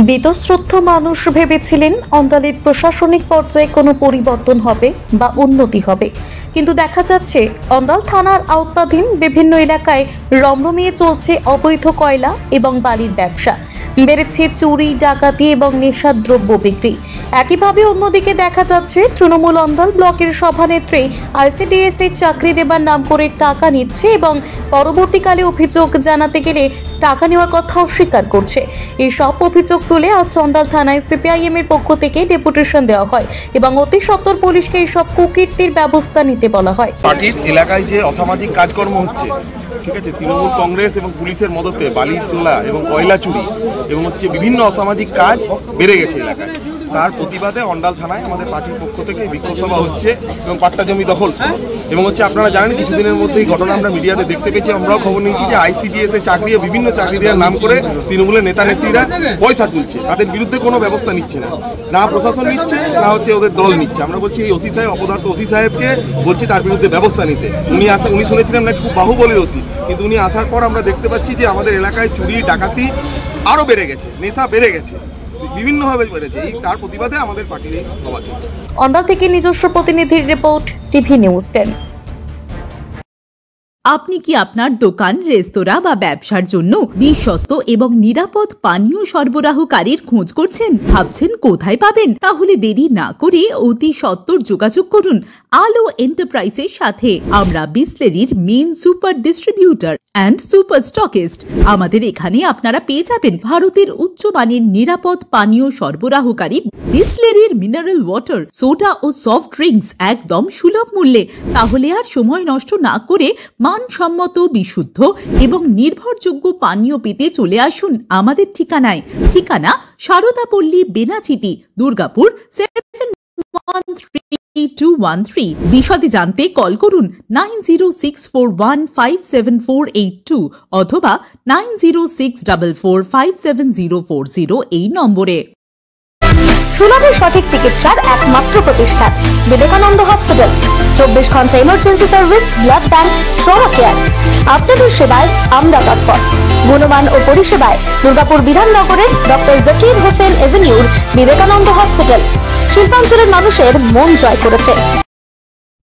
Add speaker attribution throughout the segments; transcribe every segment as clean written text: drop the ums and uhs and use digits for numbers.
Speaker 1: বীতশ্রদ্ধ মানুষ ভেবেছিলেন অন্দালের প্রশাসনিক পর্যায়ে কোনো পরিবর্তন হবে বা উন্নতি হবে, কিন্তু দেখা যাচ্ছে অন্দাল থানার আওতাধীন বিভিন্ন এলাকায় রমরমিয়ে চলছে অবৈধ কয়লা এবং বালির ব্যবসা। বেড়েছে চুরি, ডাকাতি এবং নেশাদ্রব্য বিক্রি। একইভাবে অন্যদিকে দেখা যাচ্ছে তৃণমূল অন্দাল ব্লকের সভানেত্রী ICDS এর চাকরি দেবার নাম করে টাকা নিচ্ছে এবং পরবর্তীকালে অভিযোগ জানাতে গেলে টাকা নেওয়ার কথা অস্বীকার করছে। এই সব অভিযোগ তুলে আজ অন্দাল থানায় CPIM এর পক্ষ থেকে ডেপুটেশন দেওয়া হয় এবং অতি সত্বর পুলিশকে এই সব কুকীর্তির ব্যবস্থা নিতে বলা হয়।
Speaker 2: পার্টির এলাকায় যে অসামাজিক কাজকর্ম হচ্ছে, ঠিক আছে, তৃণমূল কংগ্রেস এবং পুলিশের মদতে বালি চোলা এবং কয়লা চুরি এবং বিভিন্ন অসামাজিক কাজ বেড়ে গেছে এলাকায়। তার প্রতিবাদে অন্ডাল থানায় আমাদের পার্টির পক্ষ থেকে বিক্ষোভ সভা হচ্ছে এবং পাট্টা জমি দখল এবং আপনারা জানেন কিছুদিনের মধ্যে এই ঘটনা আমরা মিডিয়াতে দেখতে পেয়েছি। আমরাও খবর নিয়েছি যে ICDS এর চাকরি বিভিন্ন চাকরি দেওয়ার নাম করে তৃণমূলের নেতা নেত্রীরা পয়সা তুলছে, তাদের বিরুদ্ধে কোনো ব্যবস্থা নিচ্ছে না প্রশাসন নিচ্ছে, না ওদের দল নিচ্ছে। আমরা বলছি এই ওসি সাহেব, অপদার্থ ওসি সাহেবকে বলছি তার বিরুদ্ধে ব্যবস্থা নিতে। উনি শুনেছিলেন না খুব বাহুবলী ওসি, কিন্তু উনি আসার পর আমরা দেখতে পাচ্ছি যে আমাদের এলাকায় চুরি ডাকাতি আরও বেড়ে গেছে, নেশা বেড়ে গেছে, বিভিন্নভাবে বেড়েছে। এই তার প্রতিবাদে আমাদের পার্টির এই সভা চলছে।
Speaker 1: অন্ডাল থেকে নিজস্ব প্রতিনিধির রিপোর্ট, টিভি নিউজ 10।
Speaker 3: আপনি কি আপনার দোকান, রেস্তোরাঁ বা ব্যবসার জন্য বিশ্বস্ত এবং নিরাপদ পানীয় সরবরাহকারীর খোঁজ করছেন? ভাবছেন কোথায় পাবেন? তাহলে দেরি না করে অতি সত্বর যোগাযোগ করুন আলো এন্টারপ্রাইজের সাথে। আমরা বিসলেরির main super distributor and super stockist. আমাদের এখানে আপনারা পেয়ে যাবেন ভারতের উচ্চমানের নিরাপদ পানীয় সরবরাহকারী বিসলেরির মিনারেল ওয়াটার, সোডা ও সফট ড্রিঙ্কস একদম সুলভ মূল্যে। তাহলে আর সময় নষ্ট না করে মানসম্মত, বিশুদ্ধ এবং নির্ভরযোগ্য পানীয় পেতে চলে আসুন আমাদের ঠিকানায়। ঠিকানা সারদাপল্লী, বেনাচিতি, দুর্গাপুর 713213। বিশদে জানতে কল করুন 9064157482 অথবা 9064457040 এই নম্বরে।
Speaker 4: সুলভের সঠিক চিকিৎসার একমাত্র প্রতিষ্ঠান বিবেকানন্দ হসপিটাল। 24 ঘন্টা emergency service, blood bank, trauma care. আপনাদের সেবায় আমরা তৎপর। গুণমান ও পরিষেবায় দুর্গাপুর বিধাননগরের ডক্টর জাকির হোসেন এভিনিউর বিবেকানন্দ হসপিটাল শিল্পাঞ্চলের মানুষের মন জয় করেছে।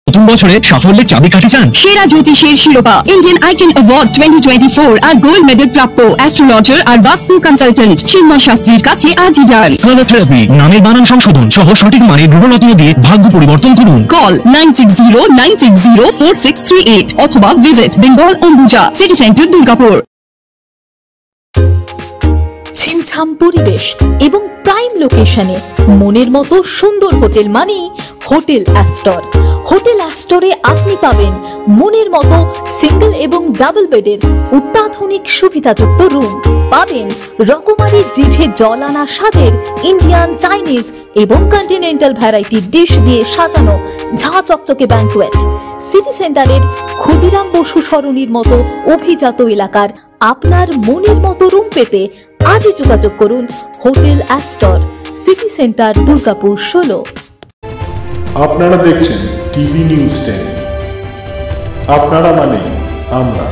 Speaker 5: নতুন বছরে সাফল্যের চাবিকাঠি চান?
Speaker 6: সেরা জ্যোতিষের শিরোপা, ইন্ডিয়ান আইকন অ্যাওয়ার্ড 2024 আর গোল্ড মেডেল প্রাপ্ত অ্যাস্ট্রোলজার আর বাস্তু কনসালটেন্ট চিন্ময় শাস্ত্রীর কাছে আজই যান।
Speaker 5: কালার থেরাপি, নামের বানান সংশোধন সহ সঠিক মানের গ্রহরত্ন দিয়ে ভাগ্য পরিবর্তন করুন।
Speaker 6: কল 9609604638 অথবা visit Bengal Ambuja, city centre, Durgapur.
Speaker 3: ছিমছাম পরিবেশ এবং প্রাইম লোকেশনে মনের মতো সুন্দর হোটেল মানেই হোটেল অ্যাস্টর। হোটেল অ্যাস্টরে আপনি পাবেন মনের মতো সিঙ্গেল এবং ডাবল বেডের অত্যাধুনিক সুবিধাযুক্ত রুম, পাবেন রকমারি জিভে জল আনা স্বাদের ইন্ডিয়ান, চাইনিজ এবং কন্টিনেন্টাল ভ্যারাইটি ডিশ দিয়ে সাজানো ঝাঁ চকচকে ব্যাংকুয়েট। সিটি সেন্টারের ক্ষুদিরাম বসু সরণির মতো অভিজাত এলাকার আপনার মনের মতো রুম পেতে আজই যোগাযোগ করুন hotel Astor, city centre, Durgapur 16।
Speaker 7: আপনারা দেখছেন টিভি নিউজ 10। আপনারা মানে আমরা।